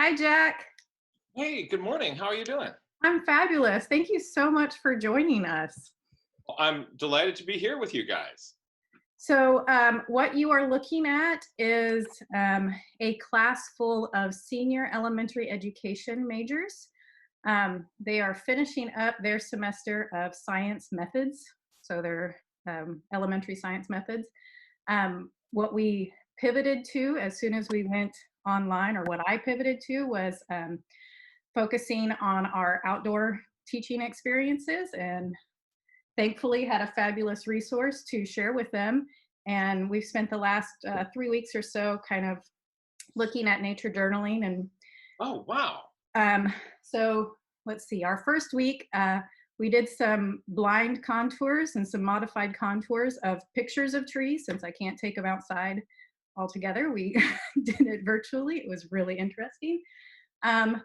Hi, Jack. Hey, good morning. How are you doing? I'm fabulous. Thank you so much for joining us. Well, I'm delighted to be here with you guys. What you are looking at is a class full of senior elementary education majors. They are finishing up their semester of science methods, so they're elementary science methods. What we pivoted to as soon as we went online, or what I pivoted to, was focusing on our outdoor teaching experiences, and thankfully had a fabulous resource to share with them. And we've spent the last 3 weeks or so kind of looking at nature journaling. And Oh, wow. um, so let's see, our first week, we did some blind contours and some modified contours of pictures of trees. Since I can't take them outside altogether, we did it virtually. It was really interesting. Um,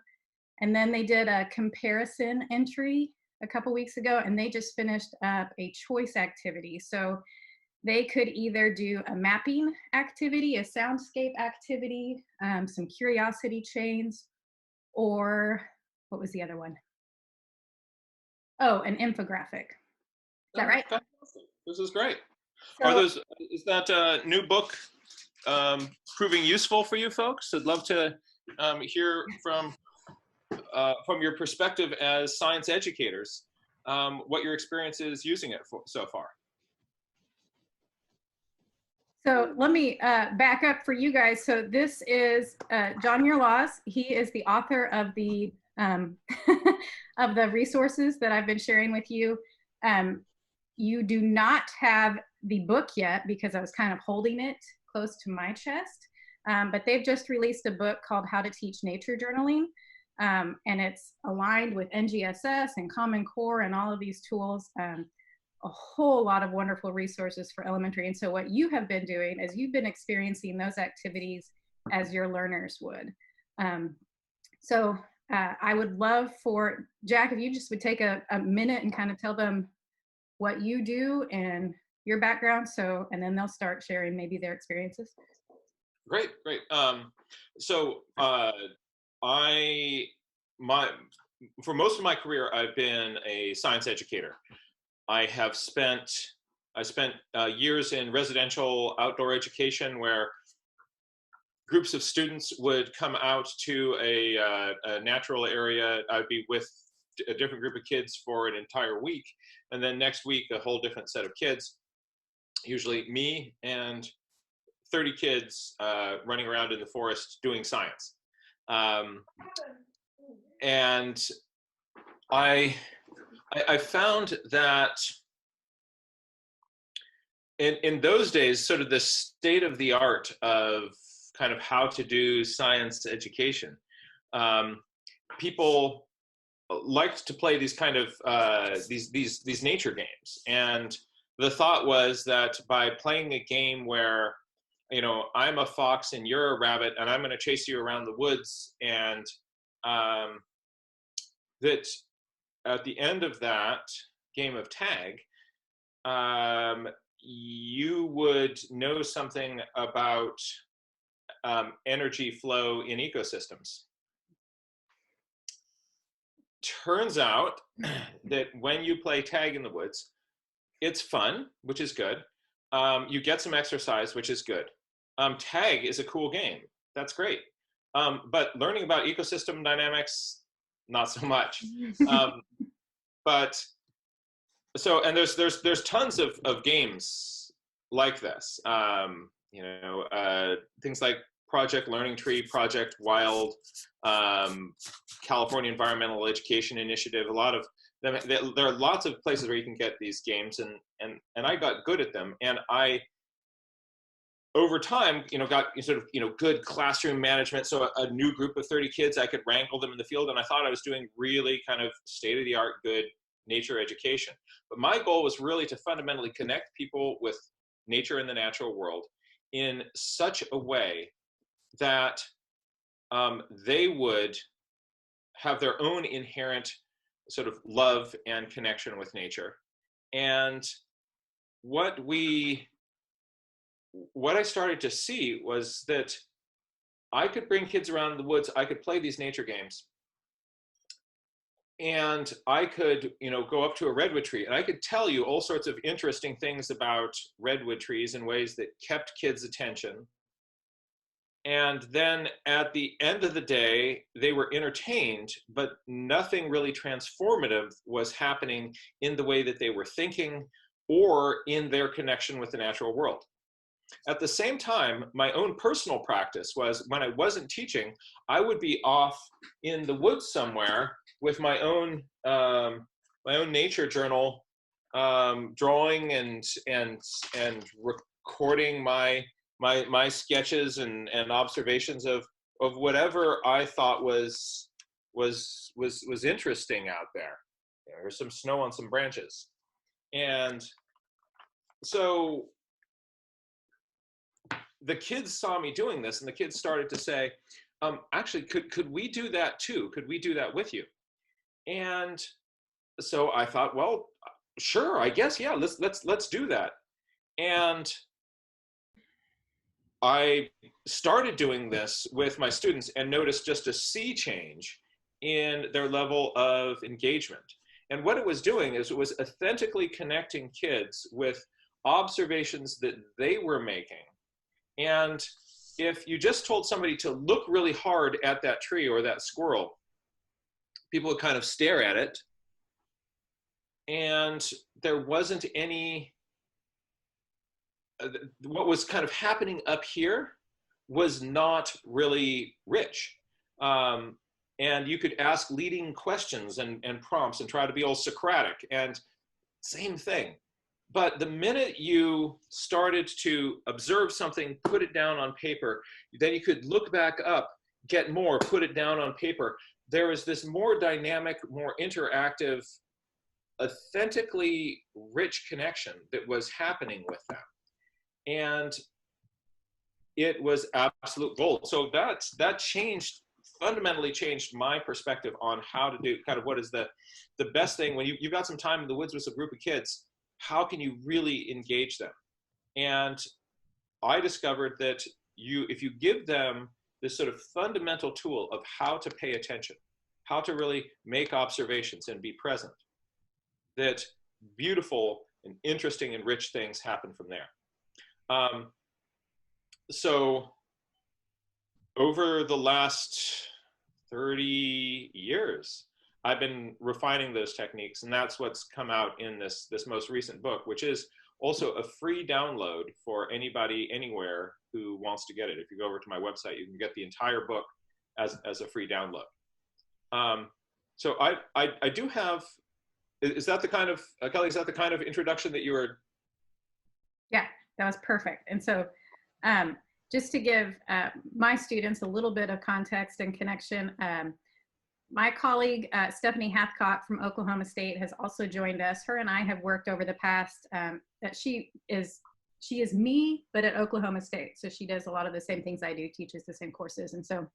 And then they did a comparison entry a couple weeks ago, and they just finished up a choice activity. So they could either do a mapping activity, a soundscape activity, some curiosity chains, or what was the other one? Oh, an infographic. Is that Oh, right? fantastic. This is great. So Is that new book proving useful for you folks? I'd love to hear from your perspective as science educators, what your experience is using it for so far. So let me back up for you guys. So this is John Muir Laws. He is the author of the of the resources that I've been sharing with you. You do not have the book yet because I was kind of holding it close to my chest. But they've just released a book called How to Teach Nature Journaling. And it's aligned with NGSS and Common Core and all of these tools. A whole lot of wonderful resources for elementary. And so what you have been doing is you've been experiencing those activities as your learners would. Um, I would love for Jack, if you just would take a minute and kind of tell them what you do and your background. And then they'll start sharing maybe their experiences. Great, great. I my For most of my career, I've been a science educator. I spent years in residential outdoor education where groups of students would come out to a natural area. I'd be with a different group of kids for an entire week, and then next week a whole different set of kids, usually me and 30 kids running around in the forest doing science. Um, and I, I found that in those days, sort of the state of the art of kind of how to do science education, um, people liked to play these kind of these nature games, and the thought was that by playing a game where, you know, I'm a fox and you're a rabbit and I'm going to chase you around the woods, and um, that at the end of that game of tag, um, you would know something about energy flow in ecosystems. Turns out that when you play tag in the woods, it's fun, which is good. You get some exercise, which is good. Tag is a cool game. That's great. But learning about ecosystem dynamics, not so much. Um, but and there's tons of games like this. Things like Project Learning Tree, Project Wild, California Environmental Education Initiative. A lot of them. There are lots of places where you can get these games, and I got good at them, and I over time, got sort of, good classroom management. So a new group of 30 kids, I could wrangle them in the field, and I thought I was doing really kind of state-of-the-art good nature education. But my goal was really to fundamentally connect people with nature and the natural world in such a way that they would have their own inherent sort of love and connection with nature. And what I started to see was that I could bring kids around the woods. I could play these nature games, and I could, go up to a redwood tree and I could tell you all sorts of interesting things about redwood trees in ways that kept kids' attention. And then at the end of the day, they were entertained, but nothing really transformative was happening in the way that they were thinking or in their connection with the natural world. At the same time, my own personal practice was when I wasn't teaching, I would be off in the woods somewhere with my own nature journal, drawing and recording my sketches and observations of whatever I thought was interesting out there. There's some snow on some branches, and so the kids saw me doing this, and the kids started to say, actually, could we do that too? Could we do that with you? And so I thought, well, sure, I guess, yeah, let's do that. And I started doing this with my students and noticed just a sea change in their level of engagement. And what it was doing is it was authentically connecting kids with observations that they were making. And if you just told somebody to look really hard at that tree or that squirrel, people would kind of stare at it. And there wasn't any, what was kind of happening up here was not really rich. And you could ask leading questions and prompts and try to be all Socratic, and same thing. But the minute you started to observe something, put it down on paper, then you could look back up, get more, put it down on paper. There was this more dynamic, more interactive, authentically rich connection that was happening with them. And it was absolute gold. So that fundamentally changed my perspective on how to do kind of what is the best thing when you've got some time in the woods with a group of kids. How can you really engage them? And I discovered that if you give them this sort of fundamental tool of how to pay attention, how to really make observations and be present, that beautiful and interesting and rich things happen from there. So over the last 30 years, I've been refining those techniques, and that's what's come out in this most recent book, which is also a free download for anybody anywhere who wants to get it. If you go over to my website, you can get the entire book as a free download. So I do have. Is that the kind of Kelly? Is that the kind of introduction that you were? Yeah, that was perfect. And so, just to give my students a little bit of context and connection. My colleague, Stephanie Hathcott from Oklahoma State, has also joined us. Her and I have worked over the past, that she is me, but at Oklahoma State. So she does a lot of the same things I do, teaches the same courses. And so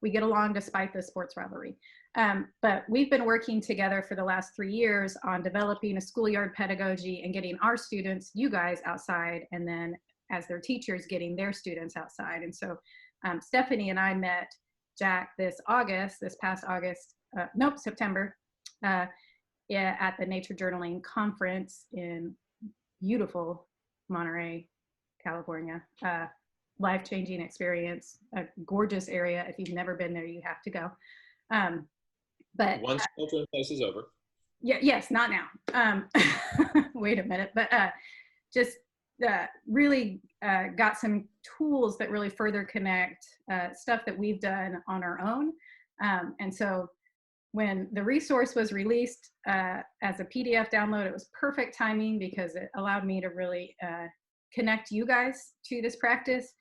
we get along despite the sports rivalry. But we've been working together for the last 3 years on developing a schoolyard pedagogy and getting our students, you guys, outside, and then as their teachers, getting their students outside. And so Stephanie and I met Jack this past August, September, at the Nature Journaling Conference in beautiful Monterey, California. Life-changing experience, a gorgeous area. If you've never been there, you have to go. But once shelter in place is over. Yeah, yes, not now. Wait a minute, but just really got some tools that really further connect stuff that we've done on our own. And so when the resource was released as a PDF download, it was perfect timing because it allowed me to really connect you guys to this practice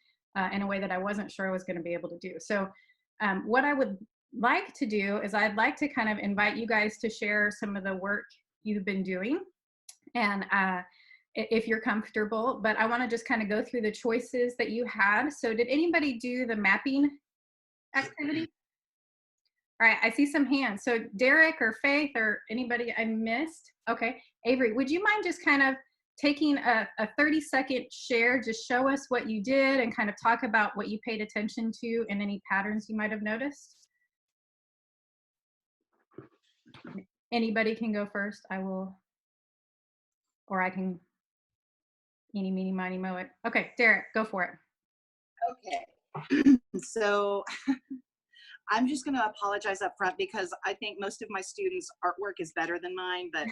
in a way that I wasn't sure I was going to be able to do. So what I would like to do is I'd like to kind of invite you guys to share some of the work you've been doing, and if you're comfortable, but I want to just kind of go through the choices that you had. So did anybody do the mapping activity? All right, I see some hands. So Derek or Faith or anybody I missed? Okay, Avery, would you mind just kind of taking a 30-second share, just show us what you did and kind of talk about what you paid attention to and any patterns you might have noticed. Anybody can go first. I will, or I can eeny, meeny, miny, moe it. Okay, Derek, go for it. Okay. So I'm just going to apologize up front because I think most of my students' artwork is better than mine, but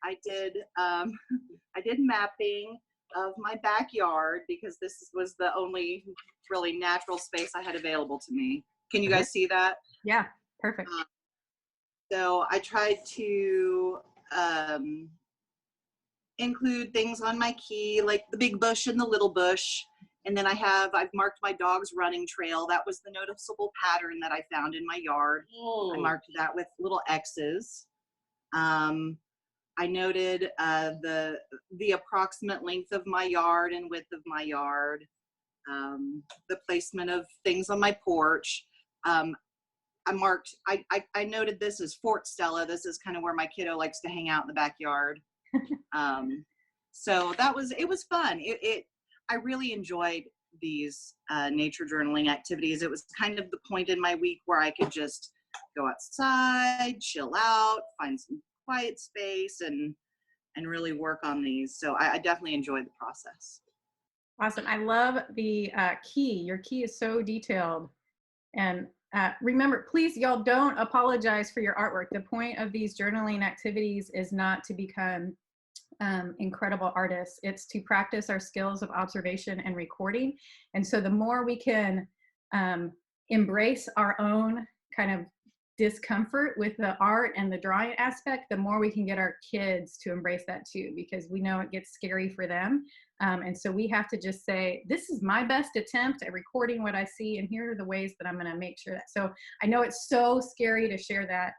I did I did mapping of my backyard because this was the only really natural space I had available to me. Can you guys see that? Yeah, perfect. So I tried to include things on my key, like the big bush and the little bush. And then I've marked my dog's running trail. That was the noticeable pattern that I found in my yard. Oh. I marked that with little X's. I noted the approximate length of my yard and width of my yard, the placement of things on my porch. I noted this as Fort Stella. This is kind of where my kiddo likes to hang out in the backyard. So it was fun. I really enjoyed these nature journaling activities. It was kind of the point in my week where I could just go outside, chill out, find some quiet space, and really work on these. So I definitely enjoyed the process. Awesome. I love the key. Your key is so detailed. And remember, please, y'all, don't apologize for your artwork. The point of these journaling activities is not to become incredible artists. It's to practice our skills of observation and recording. And so the more we can embrace our own kind of discomfort with the art and the drawing aspect, the more we can get our kids to embrace that too, because we know it gets scary for them. And so we have to just say, this is my best attempt at recording what I see, and here are the ways that I'm going to make sure that. So I know it's so scary to share that,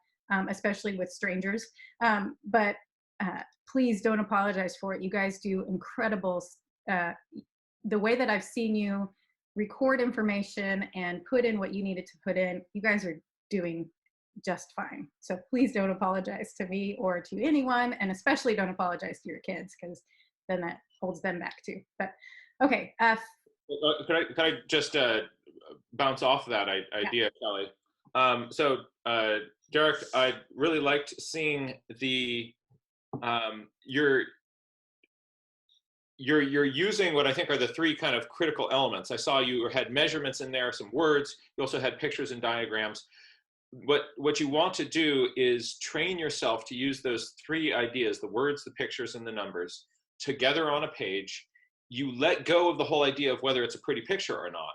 especially with strangers, but please don't apologize for it. You guys do incredible. The way that I've seen you record information and put in what you needed to put in, you guys are doing just fine. So please don't apologize to me or to anyone, and especially don't apologize to your kids, because then that holds them back too. But okay. Could I just bounce off that idea, Kelly? So Derek, I really liked seeing the you're using what I think are the three kind of critical elements. I saw you had measurements in there, some words. You also had pictures and diagrams. What you want to do is train yourself to use those three ideas, the words, the pictures, and the numbers, together on a page. You let go of the whole idea of whether it's a pretty picture or not.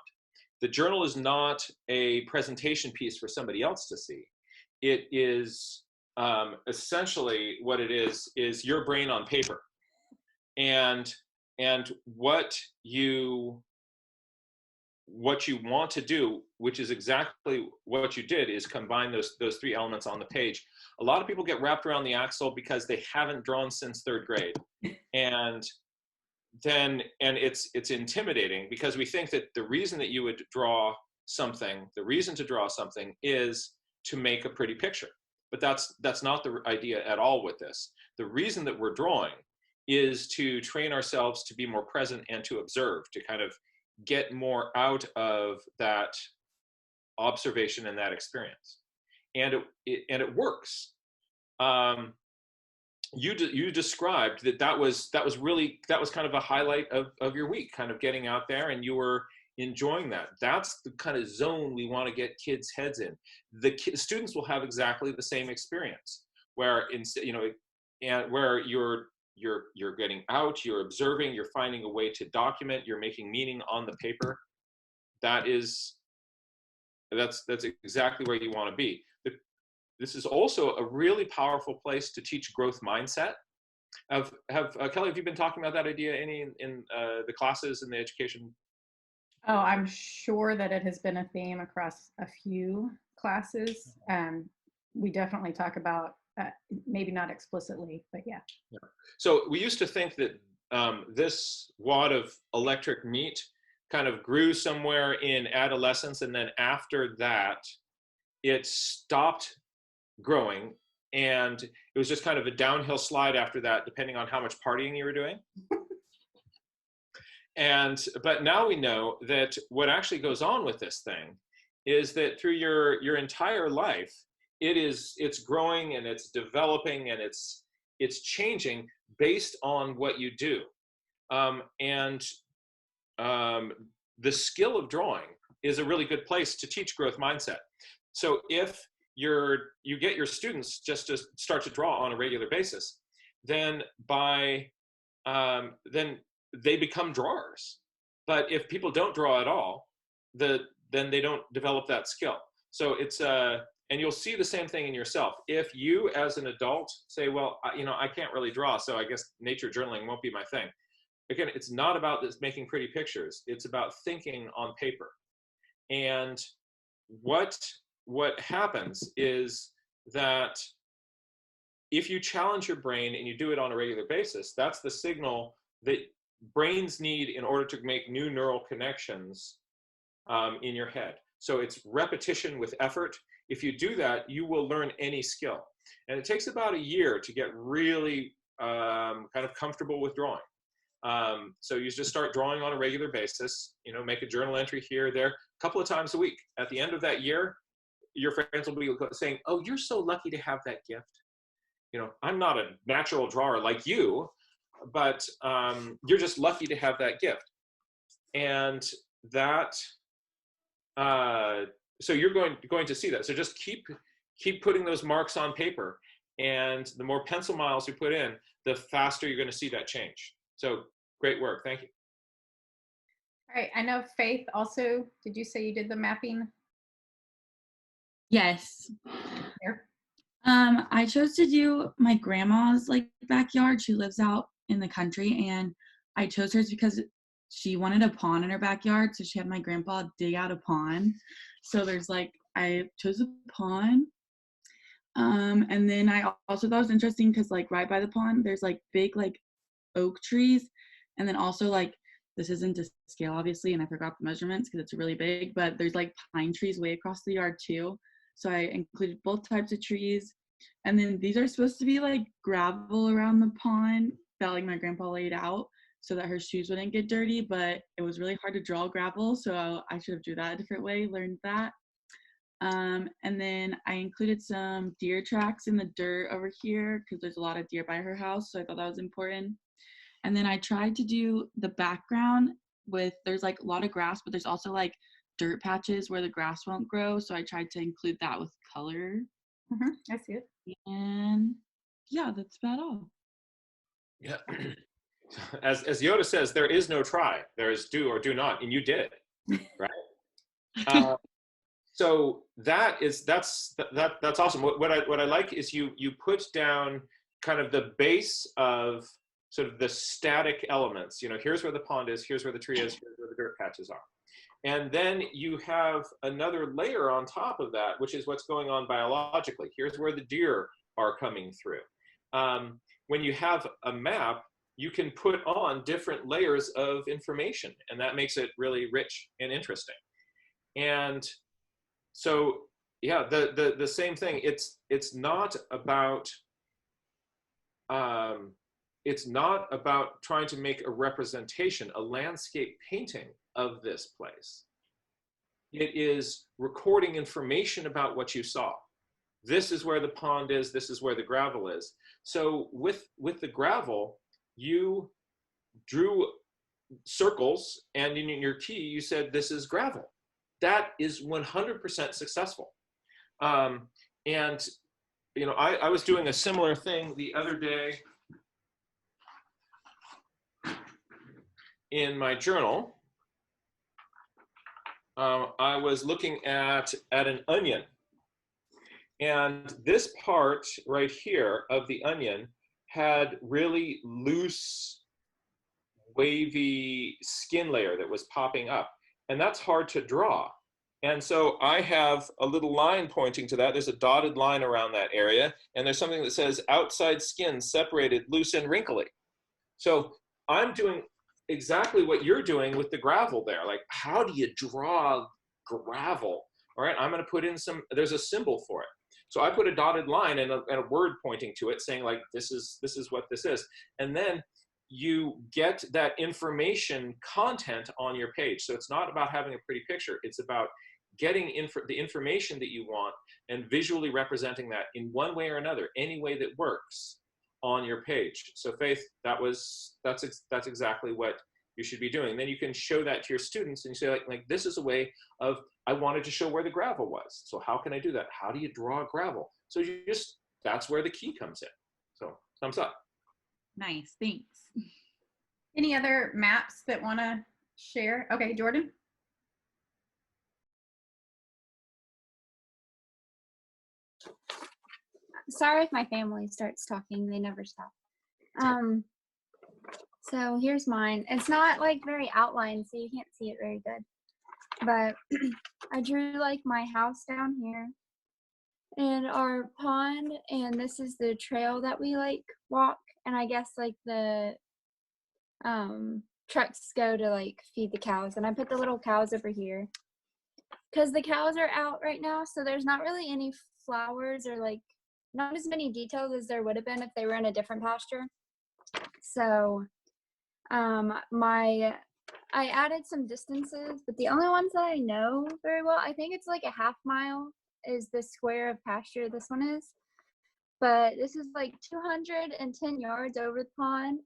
The journal is not a presentation piece for somebody else to see. It is essentially what it is your brain on paper. And what you want to do, which is exactly what you did, is combine those three elements on the page. A lot of people get wrapped around the axle because they haven't drawn since third grade. And it's intimidating because we think that the reason that you would draw something, the reason to draw something is to make a pretty picture. But that's not the idea at all with this. The reason that we're drawing is to train ourselves to be more present and to observe, to kind of get more out of that observation and that experience. And it works. You described that was kind of a highlight of your week, kind of getting out there, and you were enjoying that. That's the kind of zone we want to get kids' heads in. The students will have exactly the same experience, where where you're getting out, you're observing, you're finding a way to document, you're making meaning on the paper. That's exactly where you want to be. This is also a really powerful place to teach growth mindset. Kelly, have you been talking about that idea any in the classes in the education? Oh, I'm sure that it has been a theme across a few classes. We definitely talk about, maybe not explicitly, but yeah. So we used to think that this wad of electric meat kind of grew somewhere in adolescence, and then after that, it stopped growing, and it was just kind of a downhill slide after that, depending on how much partying you were doing. But now we know that what actually goes on with this thing is that through your entire life, it's growing and it's developing and it's changing based on what you do. And the skill of drawing is a really good place to teach growth mindset. So if you get your students just to start to draw on a regular basis, then then they become drawers. But if people don't draw at all, then they don't develop that skill. So it's and you'll see the same thing in yourself. If you as an adult say, well, I can't really draw, so I guess nature journaling won't be my thing. Again, it's not about this making pretty pictures. It's about thinking on paper. And what happens is that if you challenge your brain and you do it on a regular basis, that's the signal that brains need in order to make new neural connections in your head. So it's repetition with effort. If you do that, you will learn any skill. And it takes about a year to get really kind of comfortable with drawing. So you just start drawing on a regular basis, make a journal entry here or there, a couple of times a week. At the end of that year, your friends will be saying, oh, you're so lucky to have that gift. I'm not a natural drawer like you, but you're just lucky to have that gift. And that, so you're going to see that. So just keep putting those marks on paper. And the more pencil miles you put in, the faster you're going to see that change. So great work. Thank you. All right. I know Faith also, did you say you did the mapping? Yes. Here. I chose to do my grandma's backyard. She lives out in the country, and I chose hers because she wanted a pond in her backyard. So she had my grandpa dig out a pond. So I chose a pond. And then I also thought it was interesting because right by the pond, there's big oak trees. And then also this isn't to scale obviously, and I forgot the measurements because it's really big, but there's pine trees way across the yard too. So I included both types of trees. And then these are supposed to be gravel around the pond that my grandpa laid out so that her shoes wouldn't get dirty, but it was really hard to draw gravel. So I should have drew that a different way, learned that. And then I included some deer tracks in the dirt over here because there's a lot of deer by her house. So I thought that was important. And then I tried to do the background there's a lot of grass, but there's also dirt patches where the grass won't grow. So I tried to include that with color. Mm-hmm. I see it. And yeah, that's about all. Yeah. As Yoda says, there is no try. There is do or do not, and you did, right? So that's awesome. What I like is you put down kind of the base of sort of the static elements. Here's where the pond is, here's where the tree is, here's where the dirt patches are. And then you have another layer on top of that, which is what's going on biologically. Here's where the deer are coming through. When you have a map, you can put on different layers of information, and that makes it really rich and interesting. And so, yeah, the same thing. It's not about trying to make a representation, a landscape painting of this place. It is recording information about what you saw. This is where the pond is. This is where the gravel is. So with the gravel, you drew circles, and in your key, you said, this is gravel. That is 100% successful. And, I was doing a similar thing the other day in my journal. I was looking at an onion. And this part right here of the onion had really loose, wavy skin layer that was popping up. And that's hard to draw. And so I have a little line pointing to that. There's a dotted line around that area. And there's something that says outside skin separated, loose and wrinkly. So I'm doing exactly what you're doing with the gravel there. How do you draw gravel? All right, I'm going to put in there's a symbol for it. So I put a dotted line and a word pointing to it saying this is what this is. And then you get that information content on your page. So it's not about having a pretty picture. It's about getting the information that you want and visually representing that in one way or another, any way that works on your page. So Faith, that's exactly what you should be doing. Then you can show that to your students and you say like this is a way of, I wanted to show where the gravel was. So how can I do that? How do you draw gravel? So that's where the key comes in. So thumbs up. Nice, thanks. Any other maps that want to share? Okay, Jordan. Sorry if my family starts talking, they never stop. So here's mine. It's not like very outlined, so you can't see it very good. But I drew like my house down here and our pond, and this is the trail that we like walk, and I guess like the trucks go to like feed the cows, and I put the little cows over here because the cows are out right now, so there's not really any flowers or like not as many details as there would have been if they were in a different pasture. So I added some distances, but the only ones that I know very well, I think it's like a half mile is the square of pasture this one is. But this is like 210 yards over the pond.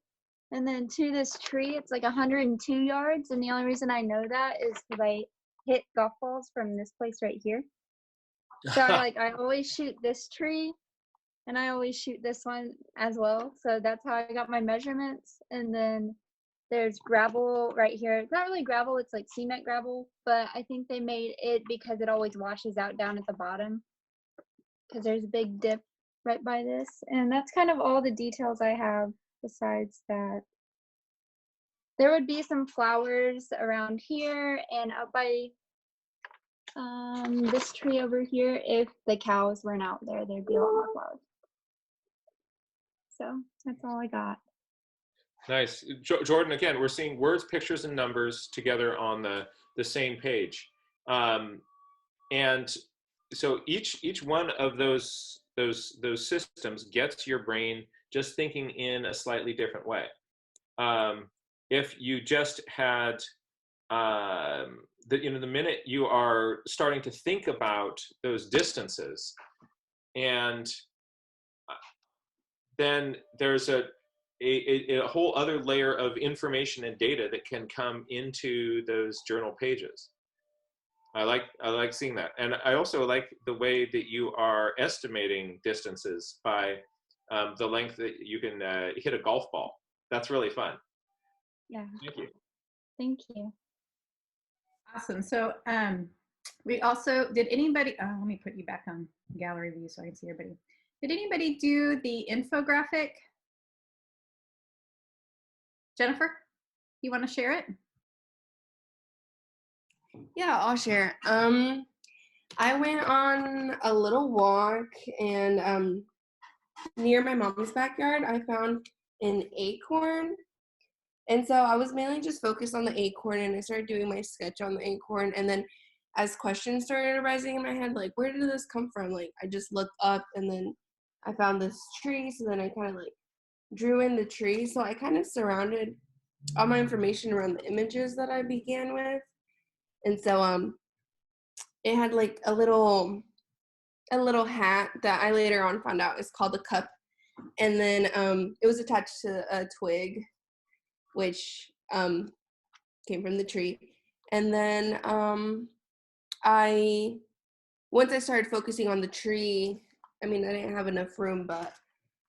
And then to this tree, it's like 102 yards. And the only reason I know that is because I hit golf balls from this place right here. So I always shoot this tree and I always shoot this one as well. So that's how I got my measurements. And then there's gravel right here. It's not really gravel, it's like cement gravel, but I think they made it because it always washes out down at the bottom because there's a big dip right by this. And that's kind of all the details I have besides that. There would be some flowers around here and up by this tree over here. If the cows weren't out there, there'd be a lot more flowers. So that's all I got. Nice. Jordan, again, we're seeing words, pictures, and numbers together on the same page. And so each one of those systems gets your brain just thinking in a slightly different way. If you just had the minute you are starting to think about those distances, and then there's a whole other layer of information and data that can come into those journal pages. I like seeing that. And I also like the way that you are estimating distances by the length that you can hit a golf ball. That's really fun. Yeah. Thank you. Thank you. Awesome. So we also, did anybody, let me put you back on gallery view so I can see everybody. Did anybody do the infographic? Jennifer, you want to share it? Yeah, I'll share. I went on a little walk and near my mom's backyard, I found an acorn. And so I was mainly just focused on the acorn, and I started doing my sketch on the acorn. And then as questions started arising in my head, like, where did this come from? Like, I just looked up and then I found this tree. So then I kind of like drew in the tree. So I kind of surrounded all my information around the images that I began with. And so it had like a little hat that I later on found out is called a cup. And then it was attached to a twig, which came from the tree. And then once I started focusing on the tree, I mean, I didn't have enough room, but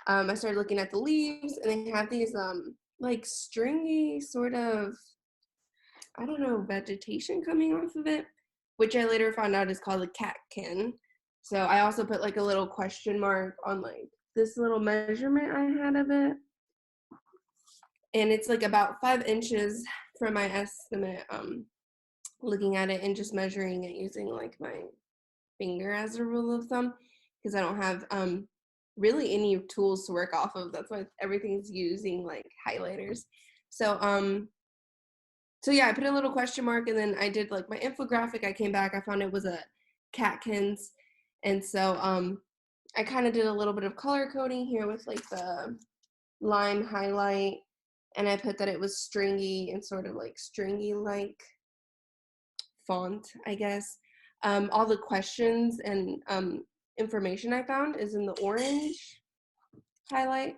I started looking at the leaves, and they have these like stringy sort of, I don't know, vegetation coming off of it, which I later found out is called a catkin. So I also put like a little question mark on like this little measurement I had of it. And it's like about 5 inches from my estimate, looking at it and just measuring it using like my finger as a rule of thumb, because I don't have really any tools to work off of. That's why everything's using like highlighters. So yeah, I put a little question mark, and then I did like my infographic. I came back, I found it was a catkins. And so I kind of did a little bit of color coding here with like the lime highlight. and I put that it was stringy and sort of like stringy like font, I guess. All the questions and information I found is in the orange highlight.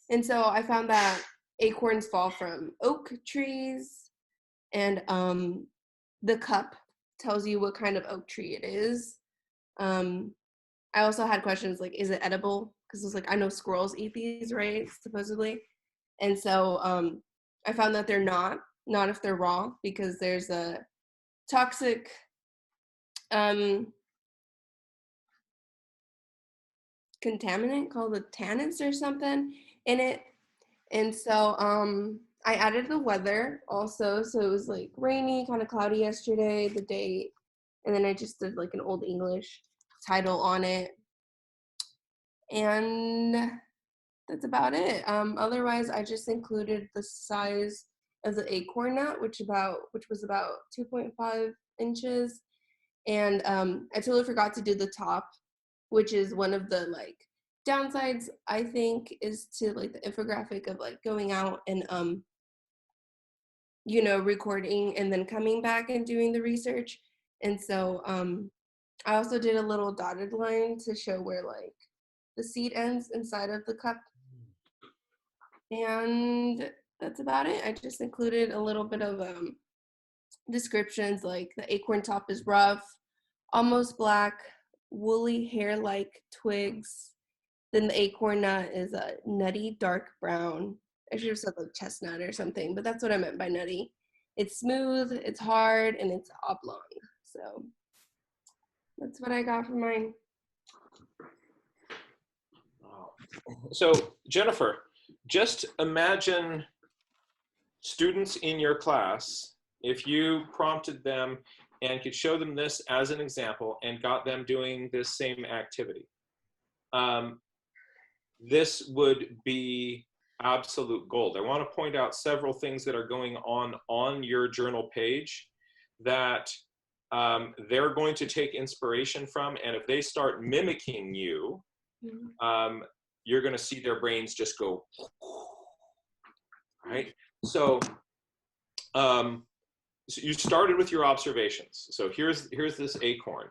And so I found that acorns fall from oak trees, and the cup tells you what kind of oak tree it is. I also had questions like, is it edible? Because it's like, I know squirrels eat these, right? Supposedly. And so I found that they're not if they're raw, because there's a toxic contaminant called the tannins or something in it. And so I added the weather also. So it was like rainy, kind of cloudy yesterday, the date. And then I just did like an Old English title on it. And that's about it. Otherwise, I just included the size of the acorn nut, which was about 2.5 inches. And I totally forgot to do the top, which is one of the like downsides, I think, is to like the infographic of like going out and recording and then coming back and doing the research. And so I also did a little dotted line to show where like the seed ends inside of the cup. And that's about it. I just included a little bit of descriptions, like the acorn top is rough, almost black, woolly hair-like twigs. Then the acorn nut is a nutty dark brown. I should have said like chestnut or something, but that's what I meant by nutty. It's smooth, it's hard, and it's oblong. So that's what I got for mine. So Jennifer, just imagine students in your class, if you prompted them and could show them this as an example and got them doing this same activity. This would be absolute gold. I want to point out several things that are going on your journal page that they're going to take inspiration from, and if they start mimicking you, you're going to see their brains just go, right? So, so you started with your observations. So here's this acorn.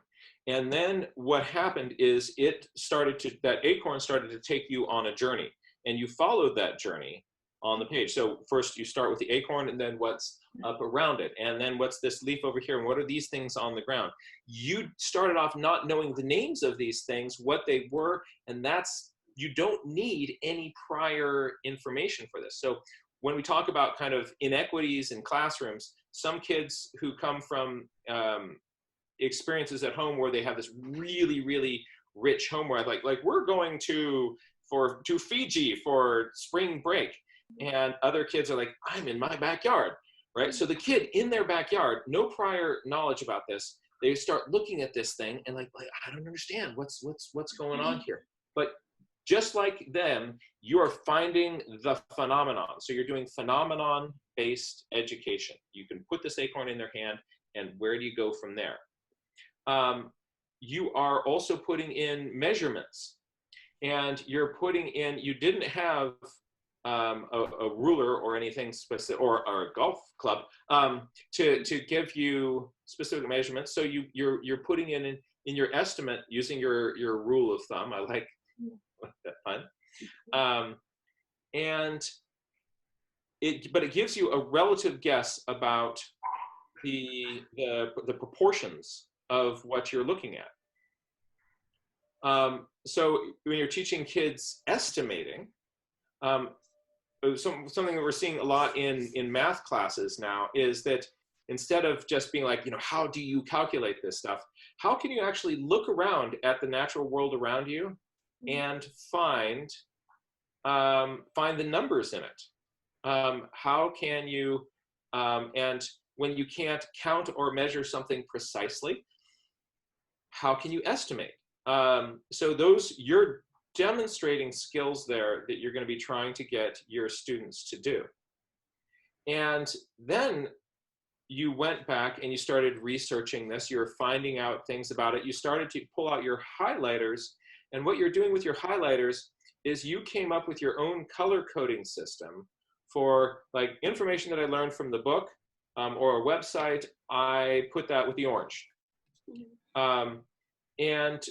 And then what happened is that acorn started to take you on a journey, and you followed that journey on the page. So first you start with the acorn, and then what's up around it, and then what's this leaf over here, and what are these things on the ground? You started off not knowing the names of these things, what they were, and you don't need any prior information for this. So when we talk about kind of inequities in classrooms, some kids who come from experiences at home where they have this really, really rich homework, like we're going to Fiji for spring break, and other kids are like, I'm in my backyard, right? So the kid in their backyard, no prior knowledge about this, they start looking at this thing and like I don't understand what's going on here. But just like them, you are finding the phenomenon. So you're doing phenomenon-based education. You can put this acorn in their hand, and where do you go from there? You are also putting in measurements, and you're putting in, you didn't have a ruler or anything specific, or a golf club to give you specific measurements. So you're putting in your estimate using your rule of thumb. I like that fun. But it gives you a relative guess about the proportions of what you're looking at. So when you're teaching kids estimating, something that we're seeing a lot in math classes now is that instead of just being like, how do you calculate this stuff? How can you actually look around at the natural world around you and find the numbers in it? How can you, and when you can't count or measure something precisely, how can you estimate? So you're demonstrating skills there that you're going to be trying to get your students to do. And then you went back and you started researching this. You were finding out things about it. You started to pull out your highlighters. And what you're doing with your highlighters is you came up with your own color coding system For like information that I learned from the book or a website, I put that with the orange. And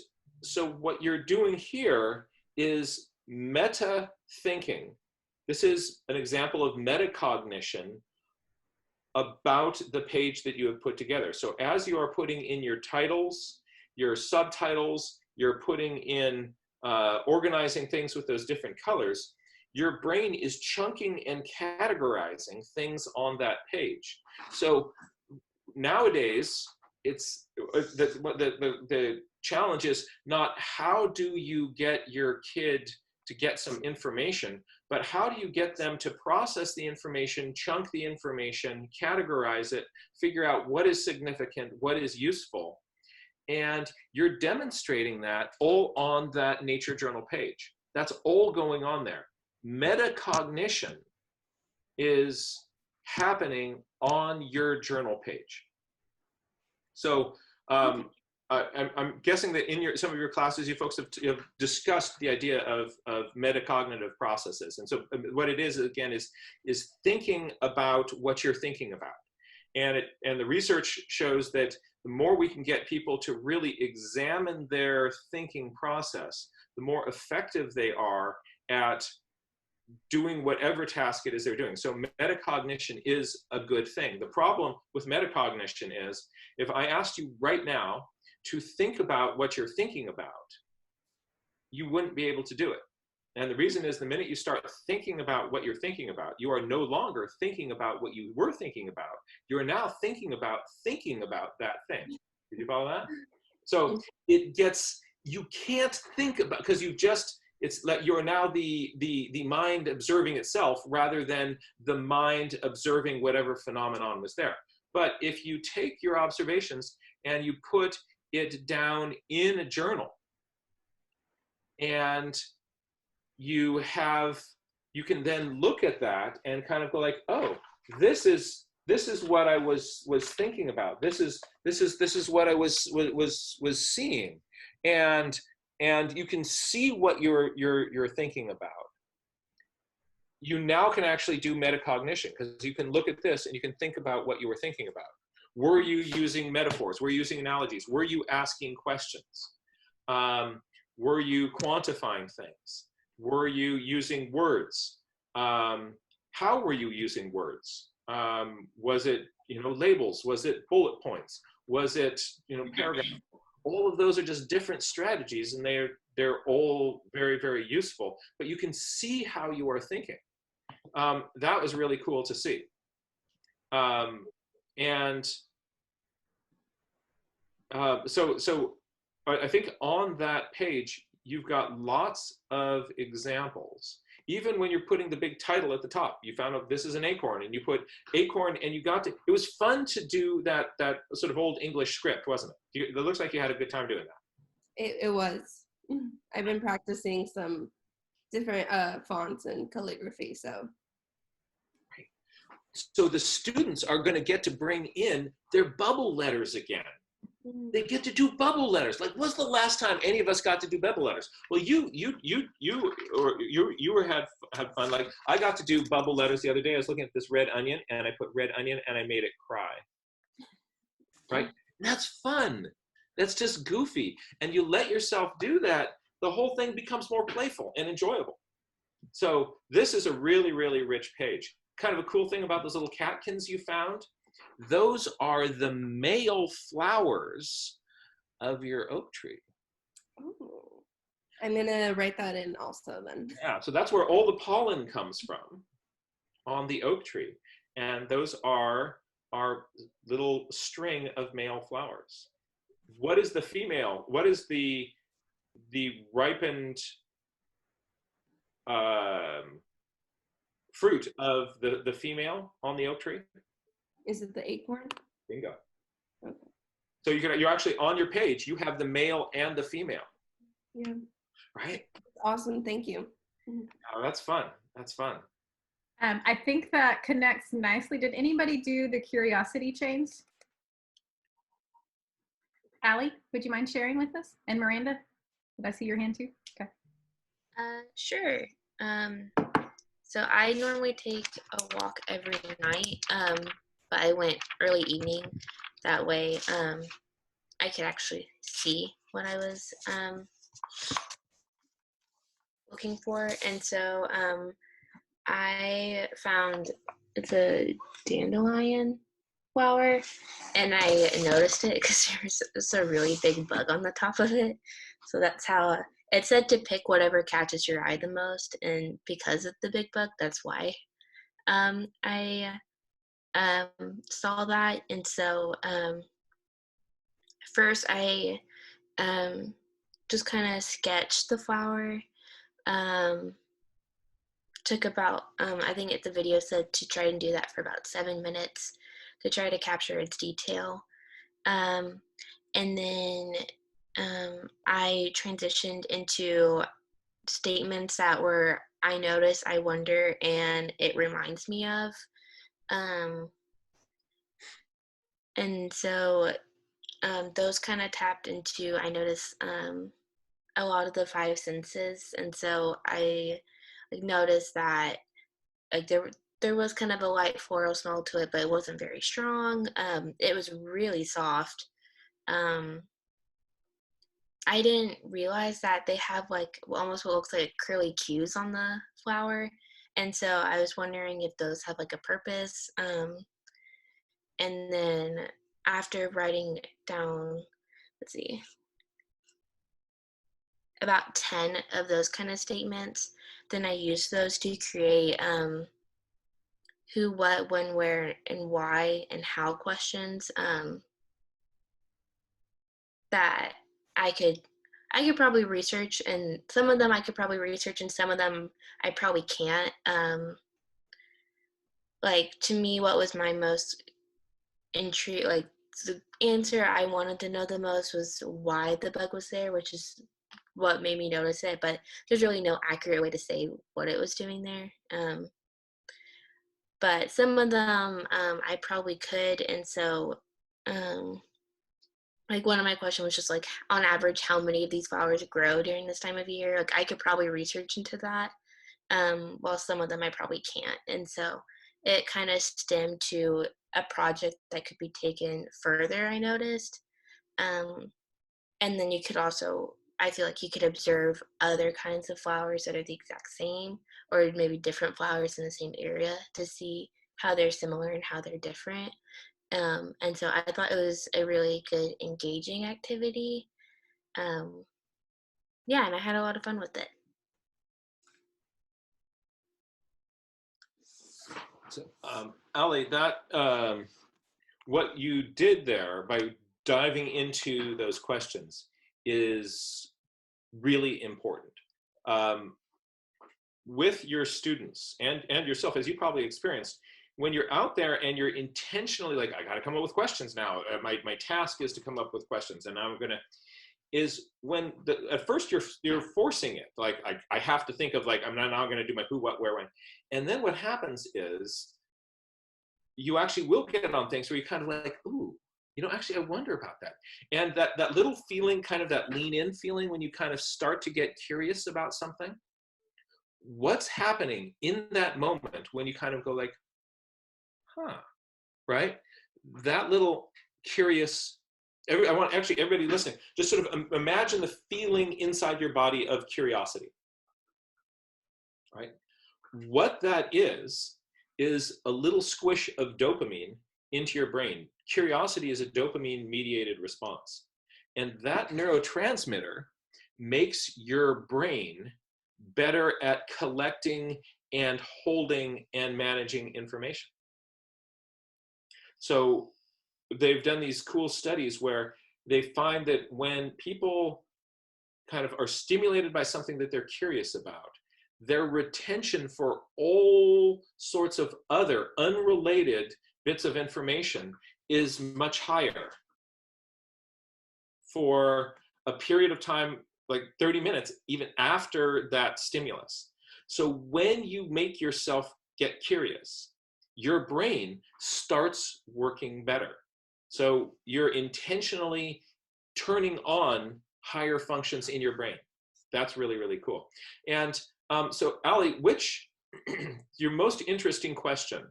so what you're doing here is meta thinking. This is an example of metacognition about the page that you have put together. So as you are putting in your titles, your subtitles, you're putting in, organizing things with those different colors, your brain is chunking and categorizing things on that page. So nowadays, it's the challenge is not how do you get your kid to get some information, but how do you get them to process the information, chunk the information, categorize it, figure out what is significant, what is useful. And you're demonstrating that all on that Nature Journal page. That's all going on there. Metacognition is happening on your journal page. So I'm guessing that in some of your classes, you folks have discussed the idea of metacognitive processes. And so what it is, again, is thinking about what you're thinking about. And the research shows that the more we can get people to really examine their thinking process, the more effective they are at doing whatever task it is they're doing. So metacognition is a good thing. The problem with metacognition is if I asked you right now to think about what you're thinking about, you wouldn't be able to do it. And the reason is the minute you start thinking about what you're thinking about, you are no longer thinking about what you were thinking about. You are now thinking about that thing. Did you follow that? So it gets, you can't think about, because it's like you're now the mind observing itself rather than the mind observing whatever phenomenon was there. But if you take your observations and you put it down in a journal, and you can then look at that and kind of go like, oh, this is what I was thinking about. This is what I was seeing, and you can see what you're thinking about. You now can actually do metacognition because you can look at this and you can think about what you were thinking about. Were you using metaphors? Were you using analogies? Were you asking questions? Were you quantifying things? Were you using words? How were you using words? Was it labels? Was it bullet points? Was it paragraphs? All of those are just different strategies, and they're all very, very useful. But you can see how you are thinking. That was really cool to see. So I think on that page, you've got lots of examples. Even when you're putting the big title at the top, you found out this is an acorn, and you put acorn, and it was fun to do that sort of old English script, wasn't it? It looks like you had a good time doing that. It was. I've been practicing some different fonts and calligraphy, so. Right. So the students are going to get to bring in their bubble letters again. They get to do bubble letters. Like, when's the last time any of us got to do bubble letters? Well, you had fun. Like, I got to do bubble letters the other day. I was looking at this red onion, and I put red onion, and I made it cry. Right? And that's fun. That's just goofy. And you let yourself do that, the whole thing becomes more playful and enjoyable. So this is a really, really rich page. Kind of a cool thing about those little catkins you found. Those are the male flowers of your oak tree. Oh, I'm gonna write that in also then. Yeah, so that's where all the pollen comes from on the oak tree. And those are our little string of male flowers. What is the female? What is the ripened fruit of the female on the oak tree? Is it the acorn? Bingo. Okay. So you're actually on your page, you have the male and the female. Yeah. Right? Awesome, thank you. Oh, that's fun. That's fun. I think that connects nicely. Did anybody do the curiosity chains? Allie, would you mind sharing with us? And Miranda, did I see your hand too? Okay. Sure. So I normally take a walk every night, but I went early evening. That way I could actually see what I was looking for. And so I found it's a dandelion flower, and I noticed it because there's a really big bug on the top of it. So that's how it said to pick whatever catches your eye the most, and because of the big bug, that's why I saw that. And so first I just kind of sketched the flower. Took about I think the video said to try and do that for about 7 minutes to try to capture its detail. And then I transitioned into statements that were I notice, I wonder, and it reminds me of. And so those kind of tapped into, I noticed a lot of the five senses. And so I noticed that like there was kind of a light floral smell to it, but it wasn't very strong. It was really soft. I didn't realize that they have like almost what looks like curly cues on the flower, and so I was wondering if those have like a purpose. And then after writing down, let's see, about 10 of those kind of statements, then I used those to create who, what, when, where, and why, and how questions that I could probably research, and some of them I could probably research, and some of them I probably can't. Like to me, what was my most intrigue, like the answer I wanted to know the most was why the bug was there, which is what made me notice it. But there's really no accurate way to say what it was doing there. But some of them I probably could, and so like one of my questions was just like, on average, how many of these flowers grow during this time of year? Like I could probably research into that, while some of them I probably can't. And so it kind of stemmed to a project that could be taken further, I noticed. And then you could also, I feel like you could observe other kinds of flowers that are the exact same, or maybe different flowers in the same area to see how they're similar and how they're different. And so I thought it was a really good, engaging activity. Yeah, and I had a lot of fun with it. So, Ali, that what you did there by diving into those questions is really important. With your students and yourself, as you probably experienced, when you're out there and you're intentionally like, I got to come up with questions now. My task is to come up with questions, and I'm gonna. Is when at first you're forcing it. Like I have to think of like I'm now going to do my who, what, where, when, and then what happens is you actually will get on things where you kind of like, ooh, actually I wonder about that, and that little feeling, kind of that lean in feeling when you kind of start to get curious about something. What's happening in that moment when you kind of go like, huh, right? That little curious, I want actually everybody listening, just sort of imagine the feeling inside your body of curiosity, right? What that is a little squish of dopamine into your brain. Curiosity is a dopamine mediated response. And that neurotransmitter makes your brain better at collecting and holding and managing information. So they've done these cool studies where they find that when people kind of are stimulated by something that they're curious about, their retention for all sorts of other unrelated bits of information is much higher for a period of time, like 30 minutes, even after that stimulus. So when you make yourself get curious, your brain starts working better. So you're intentionally turning on higher functions in your brain. That's really, really cool. And so Ali, which your most interesting question.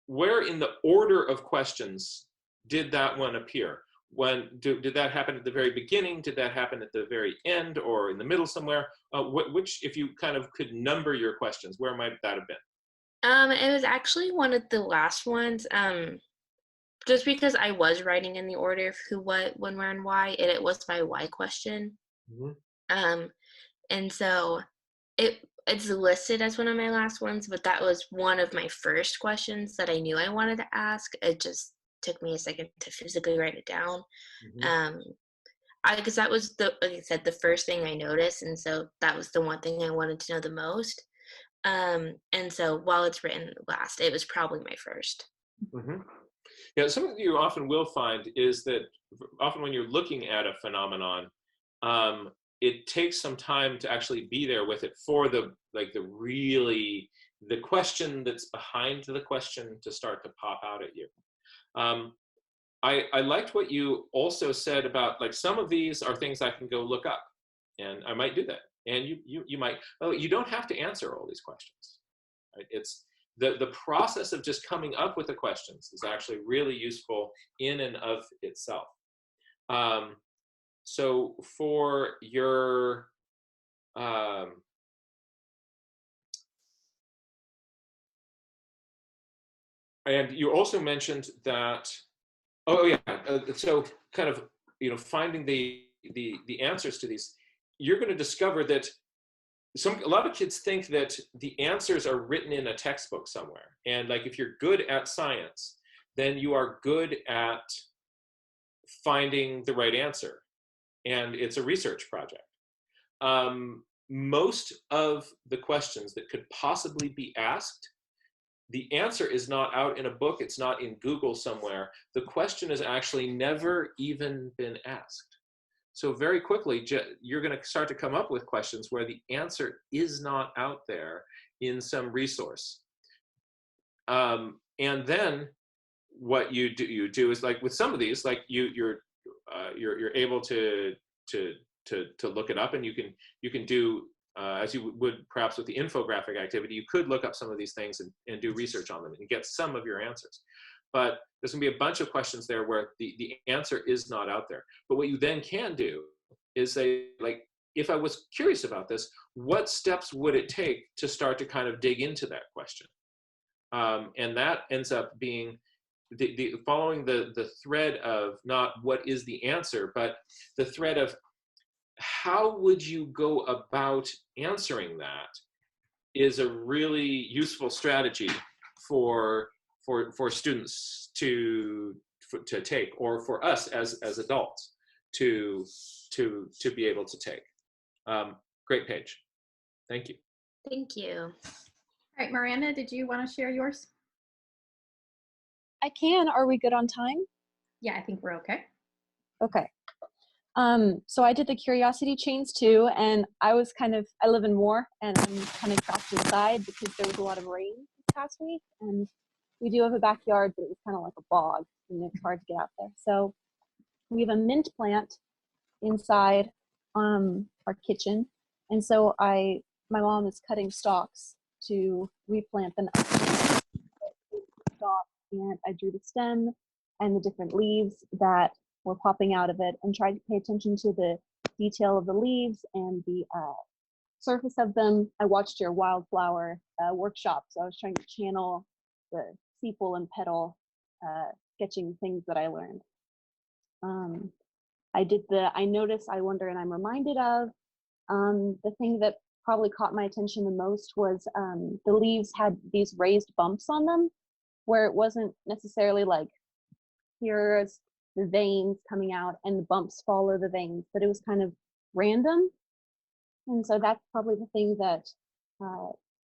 Where in the order of questions did that one appear? Did that happen at the very beginning? Did that happen at the very end, or in the middle somewhere? Which, if you kind of could number your questions, where might that have been? It was actually one of the last ones. Just because I was writing in the order of who, what, when, where, and why, and it was my why question. Mm-hmm. And so it's listed as one of my last ones, but that was one of my first questions that I knew I wanted to ask. It just took me a second to physically write it down. Mm-hmm. Because that was like I said, the first thing I noticed, and so that was the one thing I wanted to know the most. And so while it's written last, it was probably my first. Mm-hmm. Yeah, something you often will find is that often when you're looking at a phenomenon, it takes some time to actually be there with it for the question that's behind the question to start to pop out at you. I liked what you also said about, like, some of these are things I can go look up, and I might do that. And you might, you don't have to answer all these questions, right? It's the process of just coming up with the questions is actually really useful in and of itself. So for your and you also mentioned that, oh yeah, so kind of, finding the answers to these, you're going to discover that a lot of kids think that the answers are written in a textbook somewhere. And like, if you're good at science, then you are good at finding the right answer. And it's a research project. Most of the questions that could possibly be asked, the answer is not out in a book. It's not in Google somewhere. The question has actually never even been asked. So very quickly, you're going to start to come up with questions where the answer is not out there in some resource. And then what you do is, like with some of these, like you're able to look it up, and you can do as you would perhaps with the infographic activity. You could look up some of these things and do research on them and get some of your answers. But there's going to be a bunch of questions there where the answer is not out there. But what you then can do is say, like, if I was curious about this, what steps would it take to start to kind of dig into that question? And that ends up being following the thread of not what is the answer, but the thread of how would you go about answering that is a really useful strategy for students to take, or for us as adults to be able to take. Great page. Thank you. Thank you. All right, Miranda, did you want to share yours? I can. Are we good on time? Yeah, I think we're okay. Okay. So I did the curiosity chains too, and I live in Muir, and I'm kind of trapped inside because there was a lot of rain this past week, and we do have a backyard, but it was kind of like a bog, and it's hard to get out there. So we have a mint plant inside our kitchen, and so my mom is cutting stalks to replant them out. And I drew the stem and the different leaves that were popping out of it, and tried to pay attention to the detail of the leaves and the surface of them. I watched your wildflower workshop, so I was trying to channel the sepal and petal sketching things that I learned. I noticed, I wonder, and I'm reminded of the thing that probably caught my attention the most was the leaves had these raised bumps on them, where it wasn't necessarily like, here's the veins coming out and the bumps follow the veins, but it was kind of random. And so that's probably the thing that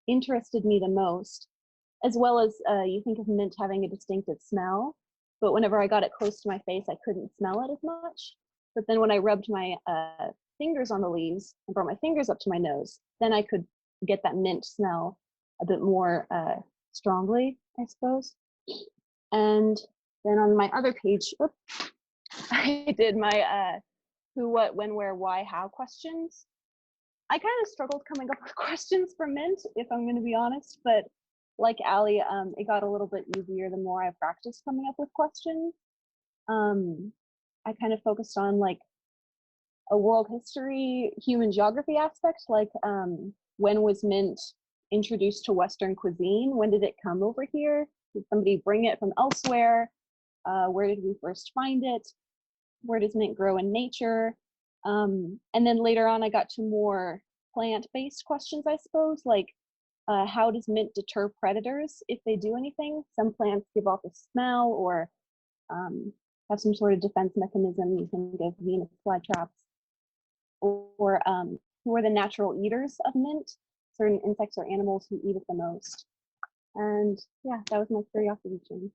interested me the most, as well as you think of mint having a distinctive smell, but whenever I got it close to my face, I couldn't smell it as much. But then when I rubbed my fingers on the leaves and brought my fingers up to my nose, then I could get that mint smell a bit more strongly, I suppose. And then on my other page, I did my who, what, when, where, why, how questions. I kind of struggled coming up with questions for Mint, if I'm going to be honest, but like Allie, it got a little bit easier the more I practiced coming up with questions. I kind of focused on like a world history, human geography aspect, like when was mint introduced to Western cuisine? When did it come over here? Did somebody bring it from elsewhere? Where did we first find it? Where does mint grow in nature? And then later on, I got to more plant-based questions, I suppose, like how does mint deter predators if they do anything? Some plants give off a smell or have some sort of defense mechanism. You think of Venus flytraps, or who are the natural eaters of mint? Certain insects or animals who eat it the most. And yeah, that was my curiosity chain.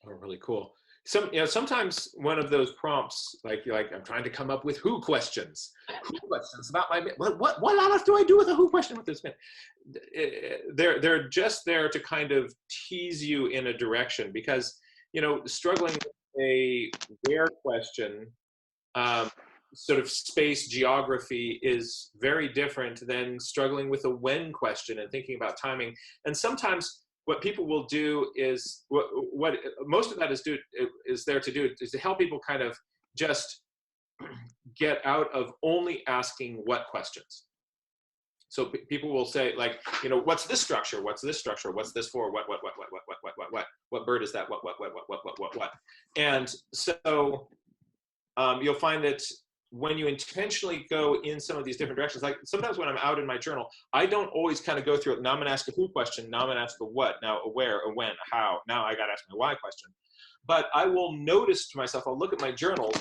Oh, really cool. Sometimes one of those prompts, like you're like, I'm trying to come up with who questions about my, what on earth do I do with a who question with this man? They're just there to kind of tease you in a direction, because, struggling with a where question, sort of space geography, is very different than struggling with a when question and thinking about timing. And sometimes what people will do is, what most of that is there to do is to help people kind of just get out of only asking what questions. So people will say, like, what's this structure? What's this structure? What's this for? What bird is that? What? And so you'll find that when you intentionally go in some of these different directions, like sometimes when I'm out in my journal, I don't always kind of go through it. Now I'm going to ask a who question. Now I'm going to ask a what. Now a where, a when, a how. Now I got to ask my why question. But I will notice to myself, I'll look at my journal.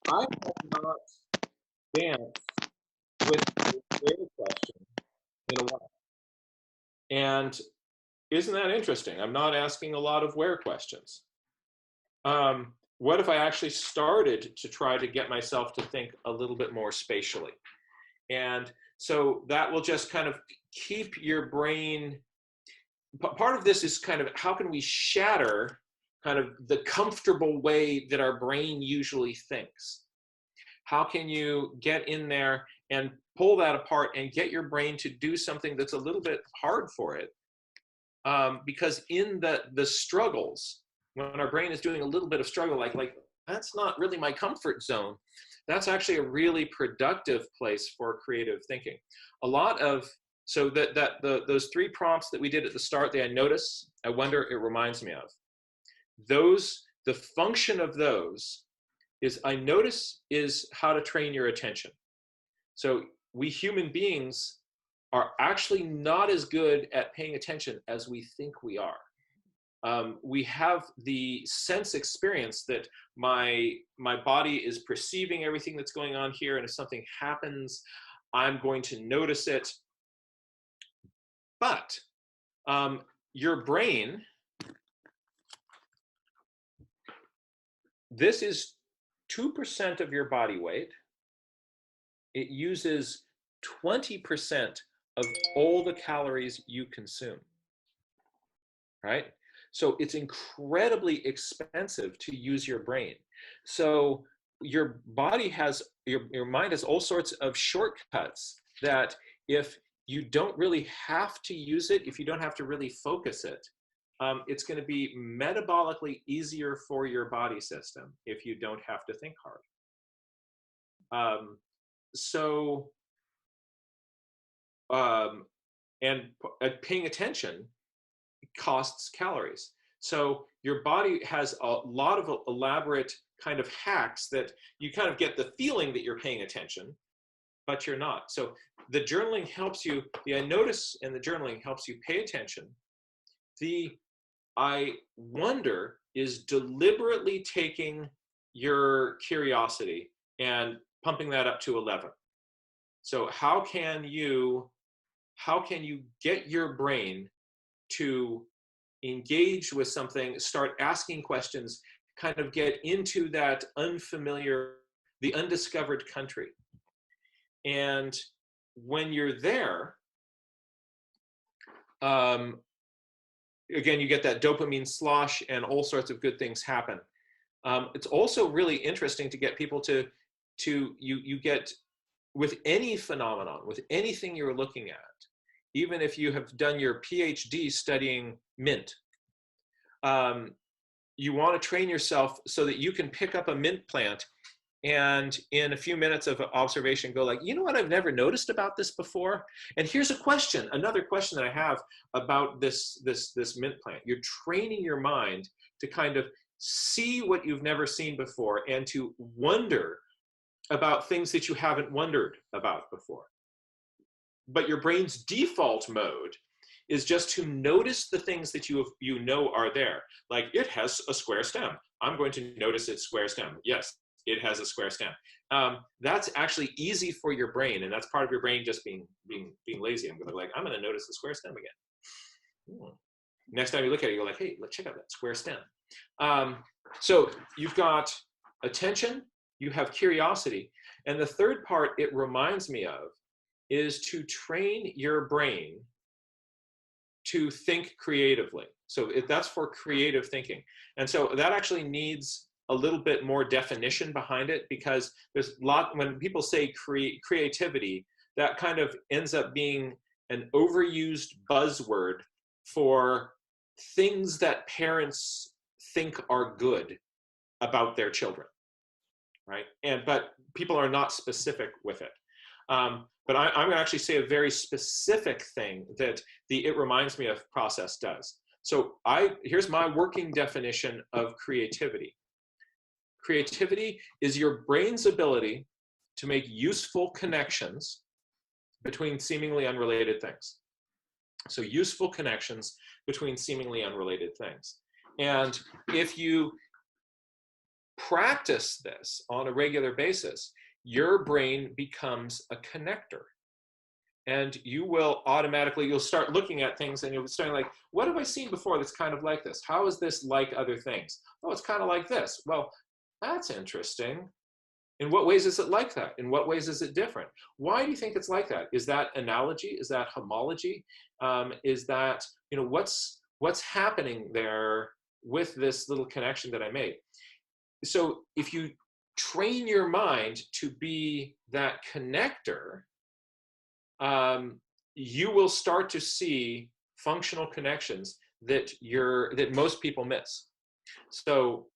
I have not danced with the where question in a while. And isn't that interesting? I'm not asking a lot of where questions. What if I actually started to try to get myself to think a little bit more spatially? And so that will just kind of keep your brain. Part of this is kind of, how can we shatter kind of the comfortable way that our brain usually thinks? How can you get in there and pull that apart and get your brain to do something that's a little bit hard for it? Because in the struggles, when our brain is doing a little bit of struggle, like that's not really my comfort zone, that's actually a really productive place for creative thinking. A lot of, so those 3 prompts that we did at the start, the I notice, I wonder, it reminds me of. The function of those is, I notice is how to train your attention. So we human beings are actually not as good at paying attention as we think we are. We have the sense experience that my body is perceiving everything that's going on here, and if something happens, I'm going to notice it. But your brain, this is 2% of your body weight. It uses 20% of all the calories you consume, right? So it's incredibly expensive to use your brain. So your body has, your mind has all sorts of shortcuts that if you don't really have to use it, if you don't have to really focus it, it's going to be metabolically easier for your body system if you don't have to think hard. And paying attention costs calories. So your body has a lot of elaborate kind of hacks that you kind of get the feeling that you're paying attention, but you're not. So the journaling helps you, the I notice and the journaling helps you pay attention. The I wonder is deliberately taking your curiosity and pumping that up to 11. So how can you get your brain to engage with something, start asking questions, kind of get into that unfamiliar, the undiscovered country? And when you're there, again, you get that dopamine slosh and all sorts of good things happen. It's also really interesting to get people to you get, with any phenomenon, with anything you're looking at, even if you have done your PhD studying mint, you want to train yourself so that you can pick up a mint plant and in a few minutes of observation go like, you know what, I've never noticed about this before. And here's a question, another question that I have about this mint plant. You're training your mind to kind of see what you've never seen before and to wonder about things that you haven't wondered about before. But your brain's default mode is just to notice the things that you know are there. Like, it has a square stem. I'm going to notice its square stem. Yes, it has a square stem. That's actually easy for your brain, and that's part of your brain just being lazy. I'm going to notice the square stem again. Next time you look at it, you're like, hey, let's check out that square stem. So you've got attention, you have curiosity, and the third part it reminds me of is to train your brain to think creatively. So that's for creative thinking. And so that actually needs a little bit more definition behind it, because there's when people say creativity, that kind of ends up being an overused buzzword for things that parents think are good about their children, right? But people are not specific with it. But I'm going to actually say a very specific thing that the It Reminds Me Of process does. So here's my working definition of creativity. Creativity is your brain's ability to make useful connections between seemingly unrelated things. So useful connections between seemingly unrelated things. And if you practice this on a regular basis, your brain becomes a connector. And you will automatically, you'll start looking at things and you'll start like, what have I seen before that's kind of like this? How is this like other things? Oh, it's kind of like this. Well, that's interesting. In what ways is it like that? In what ways is it different? Why do you think it's like that? Is that analogy? Is that homology? Is that, what's happening there with this little connection that I made? So if you train your mind to be that connector, you will start to see functional connections that most people miss. So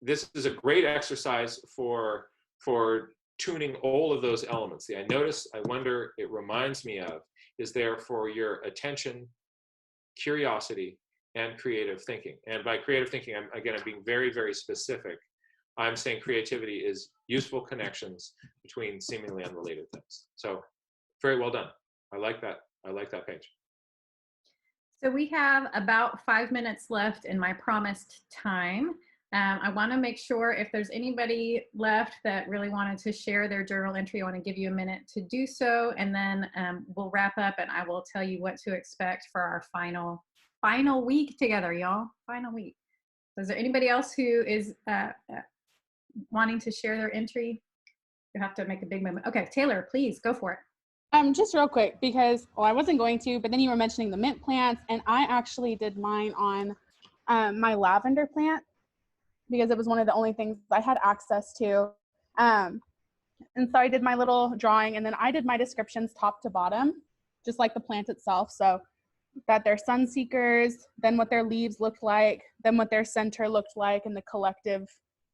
this is a great exercise for tuning all of those elements. The I notice, I wonder, it reminds me of is there for your attention, curiosity, and creative thinking. And by creative thinking, I'm being very, very specific. I'm saying creativity is useful connections between seemingly unrelated things. So very well done. I like that. I like that page. So we have about 5 minutes left in my promised time. I want to make sure if there's anybody left that really wanted to share their journal entry, I want to give you a minute to do so, and then we'll wrap up and I will tell you what to expect for our final week together, y'all. Final week. So is there anybody else who is wanting to share their entry? You have to make a big movement. Okay, Taylor, please go for it. Just real quick, because I wasn't going to, but then you were mentioning the mint plants, and I actually did mine on my lavender plant because it was one of the only things I had access to. And so I did my little drawing, and then I did my descriptions top to bottom, just like the plant itself. So that they're sun seekers, then what their leaves looked like, then what their center looked like, and the collective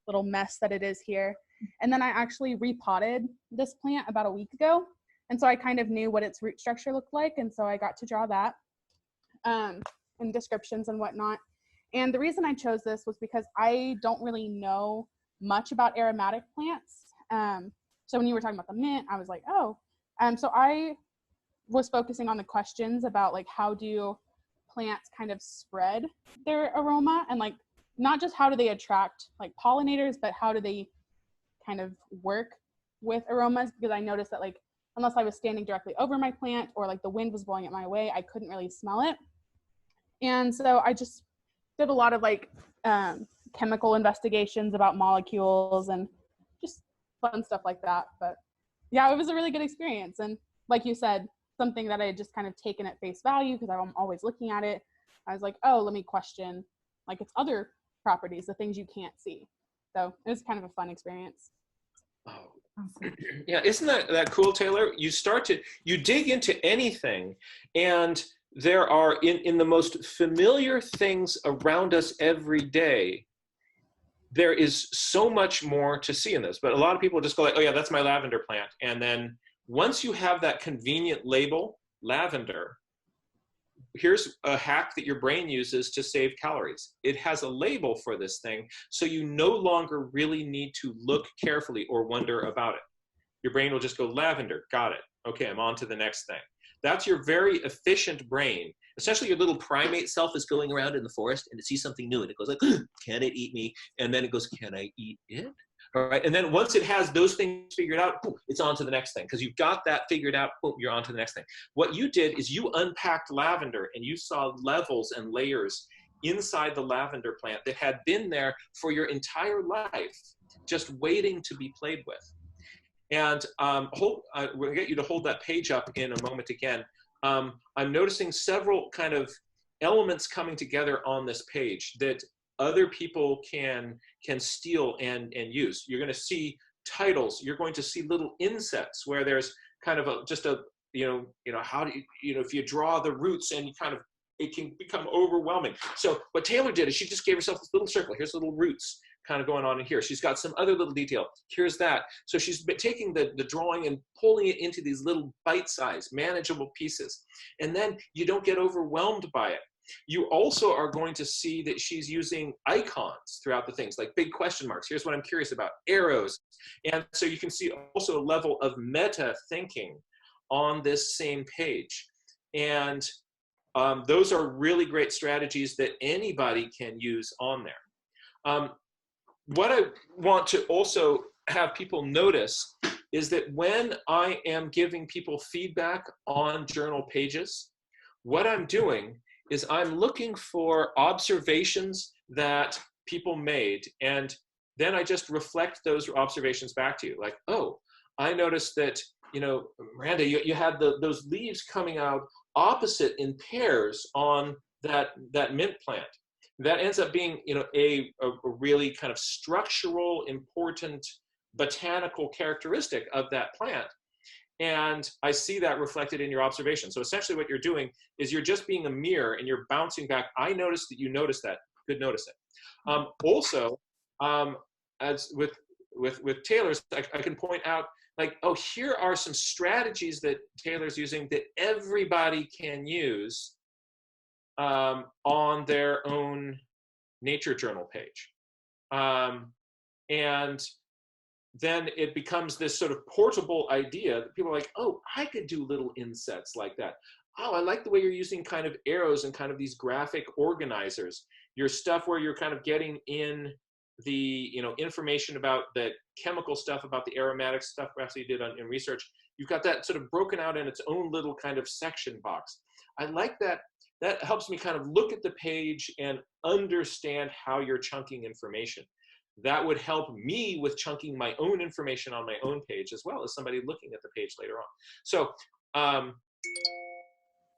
little mess that it is here. And then I actually repotted this plant about a week ago. And so I kind of knew what its root structure looked like. And so I got to draw that in descriptions and whatnot. And the reason I chose this was because I don't really know much about aromatic plants. So when you were talking about the mint, I was like, oh. So I was focusing on the questions about like, how do plants kind of spread their aroma? And like, not just how do they attract like pollinators, but how do they kind of work with aromas? Because I noticed that like, unless I was standing directly over my plant or like the wind was blowing it my way, I couldn't really smell it. And so I just did a lot of like chemical investigations about molecules and just fun stuff like that. But yeah, it was a really good experience. And like you said, something that I had just kind of taken at face value because I'm always looking at it. I was like, oh, let me question like its other properties, the things you can't see. So it was kind of a fun experience. Oh, Awesome. yeah, isn't that cool, Taylor? You dig into anything, and there are in the most familiar things around us every day, there is so much more to see in this. But a lot of people just go like, oh yeah, that's my lavender plant. And then once you have that convenient label, lavender, here's a hack that your brain uses to save calories. It has a label for this thing, so you no longer really need to look carefully or wonder about it. Your brain will just go, lavender, got it. Okay, I'm on to the next thing. That's your very efficient brain. Essentially, your little primate self is going around in the forest and it sees something new and it goes like, can it eat me? And then it goes, can I eat it? All right, and then once it has those things figured out, boom, it's on to the next thing. Because you've got that figured out, boom, you're on to the next thing. What you did is you unpacked lavender and you saw levels and layers inside the lavender plant that had been there for your entire life, just waiting to be played with. And we're gonna get you to hold that page up in a moment again. I'm noticing several kind of elements coming together on this page that other people can steal and use. You're going to see titles. You're going to see little insets where there's kind of how do you if you draw the roots and you kind of, it can become overwhelming. So what Taylor did is she just gave herself this little circle. Here's little roots kind of going on in here. She's got some other little detail. Here's that. So she's taking the drawing and pulling it into these little bite-sized, manageable pieces. And then you don't get overwhelmed by it. You also are going to see that she's using icons throughout the things, like big question marks. Here's what I'm curious about, arrows. And so you can see also a level of meta thinking on this same page. And those are really great strategies that anybody can use on there. What I want to also have people notice is that when I am giving people feedback on journal pages, what I'm doing is I'm looking for observations that people made, and then I just reflect those observations back to you. Like, oh, I noticed that, Miranda, you had those leaves coming out opposite in pairs on that mint plant. That ends up being, a really kind of structural, important botanical characteristic of that plant. And I see that reflected in your observation. So essentially what you're doing is you're just being a mirror and you're bouncing back. I noticed that you noticed that. Good, notice it. Also, as with Taylor's, I can point out, like, oh, here are some strategies that Taylor's using that everybody can use on their own nature journal page. And then it becomes this sort of portable idea that people are like, oh, I could do little insets like that. Oh, I like the way you're using kind of arrows and kind of these graphic organizers. Your stuff where you're kind of getting in the information about the chemical stuff, about the aromatic stuff perhaps you did in research. You've got that sort of broken out in its own little kind of section box. I like that. That helps me kind of look at the page and understand how you're chunking information. That would help me with chunking my own information on my own page, as well as somebody looking at the page later on. So,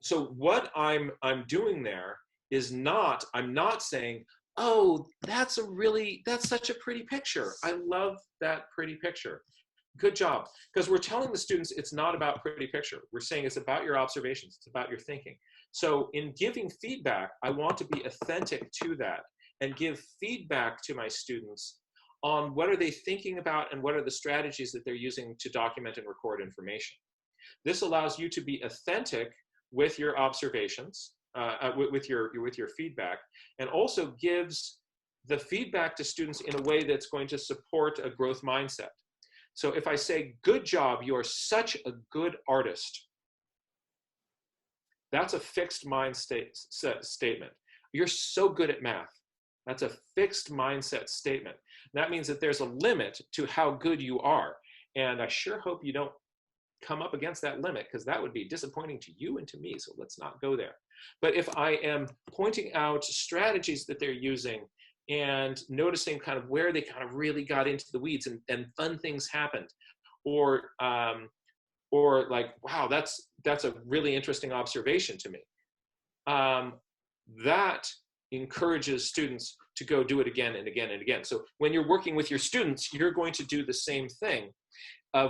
so what I'm doing there is I'm not saying, oh, that's such a pretty picture. I love that pretty picture. Good job. Because we're telling the students it's not about pretty picture. We're saying it's about your observations. It's about your thinking. So in giving feedback, I want to be authentic to that and give feedback to my students on what are they thinking about and what are the strategies that they're using to document and record information. This allows you to be authentic with your observations, with your feedback, and also gives the feedback to students in a way that's going to support a growth mindset. So if I say, good job, you are such a good artist, that's a fixed mind statement. You're so good at math. That's a fixed mindset statement. That means that there's a limit to how good you are. And I sure hope you don't come up against that limit, because that would be disappointing to you and to me. So let's not go there. But if I am pointing out strategies that they're using and noticing kind of where they kind of really got into the weeds and fun things happened, or like, wow, that's a really interesting observation to me. That encourages students to go do it again and again and again. So when you're working with your students, you're going to do the same thing.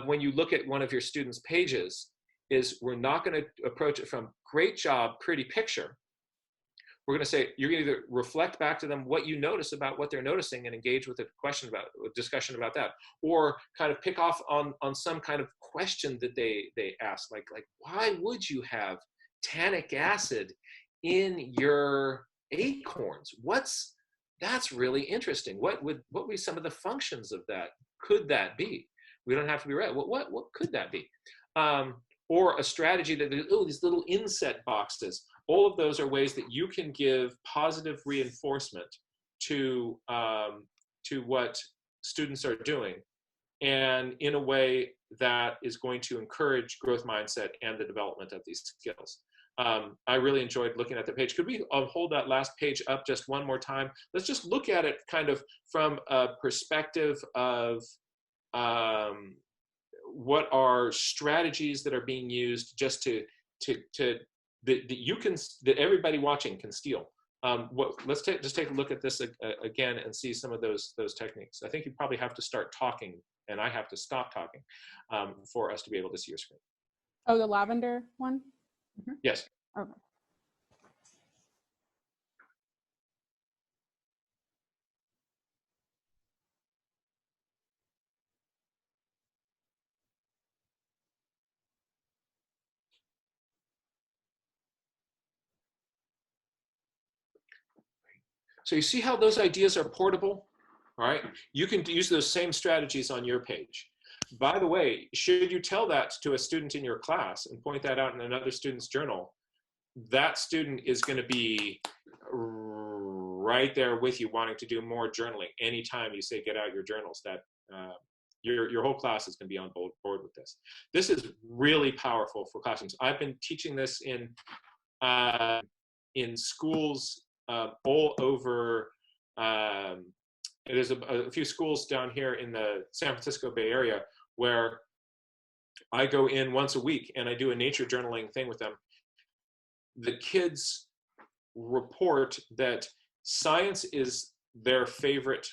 When you look at one of your students' pages, is we're not going to approach it from great job, pretty picture. We're going to say, you're going to either reflect back to them what you notice about what they're noticing and engage with a discussion about that, or kind of pick off on some kind of question that they ask, like why would you have tannic acid in your acorns? That's really interesting. What would be some of the functions of that? Could that be? We don't have to be right. What could that be? Or a strategy that, these little inset boxes. All of those are ways that you can give positive reinforcement to what students are doing, and in a way that is going to encourage growth mindset and the development of these skills. I really enjoyed looking at the page. Could we hold that last page up just one more time? Let's just look at it kind of from a perspective of what are strategies that are being used just that everybody watching can steal. Let's just take a look at this again and see some of those techniques. I think you probably have to start talking, and I have to stop talking for us to be able to see your screen. Oh, the lavender one? Mm-hmm. Yes. Okay. So you see how those ideas are portable? All right. You can use those same strategies on your page. By the way, should you tell that to a student in your class and point that out in another student's journal, that student is going to be right there with you, wanting to do more journaling. Anytime you say get out your journals, that your whole class is going to be on board with this. This is really powerful for classrooms. I've been teaching this in schools all over. There's a few schools down here in the San Francisco Bay Area where I go in once a week and I do a nature journaling thing with them. The kids report that science is their favorite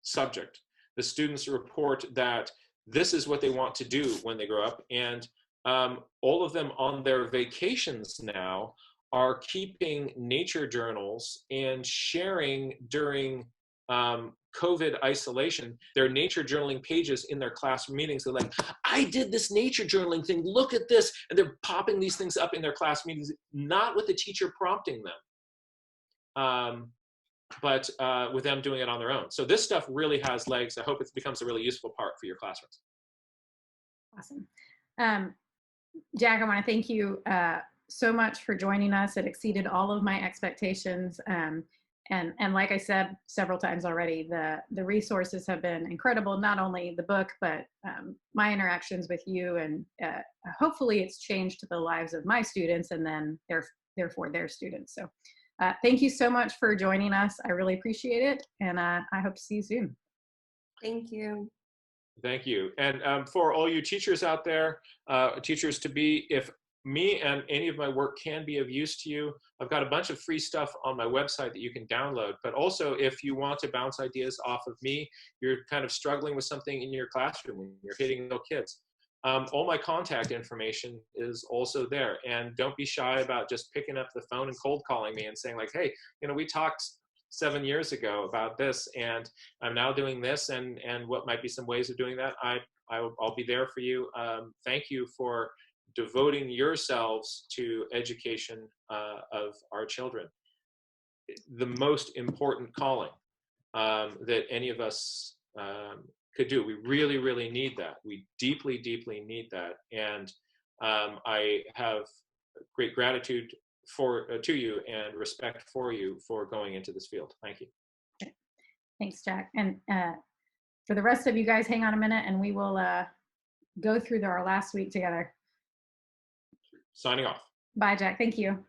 subject. The students report that this is what they want to do when they grow up. And all of them on their vacations now are keeping nature journals and sharing during COVID isolation, their nature journaling pages in their classroom meetings. They're like, I did this nature journaling thing, look at this. And they're popping these things up in their class meetings, not with the teacher prompting them, but with them doing it on their own. So this stuff really has legs. I hope it becomes a really useful part for your classrooms. Awesome. Jack, I want to thank you so much for joining us. It exceeded all of my expectations. And like I said several times already, the resources have been incredible, not only the book, but my interactions with you, and hopefully it's changed the lives of my students and then therefore their students. So thank you so much for joining us. I really appreciate it. And I hope to see you soon. Thank you. Thank you. And for all you teachers out there, teachers to be, if me and any of my work can be of use to you, I've got a bunch of free stuff on my website that you can download. But also, if you want to bounce ideas off of me, you're kind of struggling with something in your classroom and you're hitting no kids, all my contact information is also there. And don't be shy about just picking up the phone and cold calling me and saying like, hey, we talked 7 years ago about this, and I'm now doing this, and what might be some ways of doing that. I'll be there for you. Thank you for devoting yourselves to education of our children. The most important calling that any of us could do. We really, really need that. We deeply, deeply need that. And I have great gratitude to you and respect for you for going into this field. Thank you. Thanks, Jack. And for the rest of you guys, hang on a minute and we will go through our last week together. Signing off. Bye, Jack. Thank you.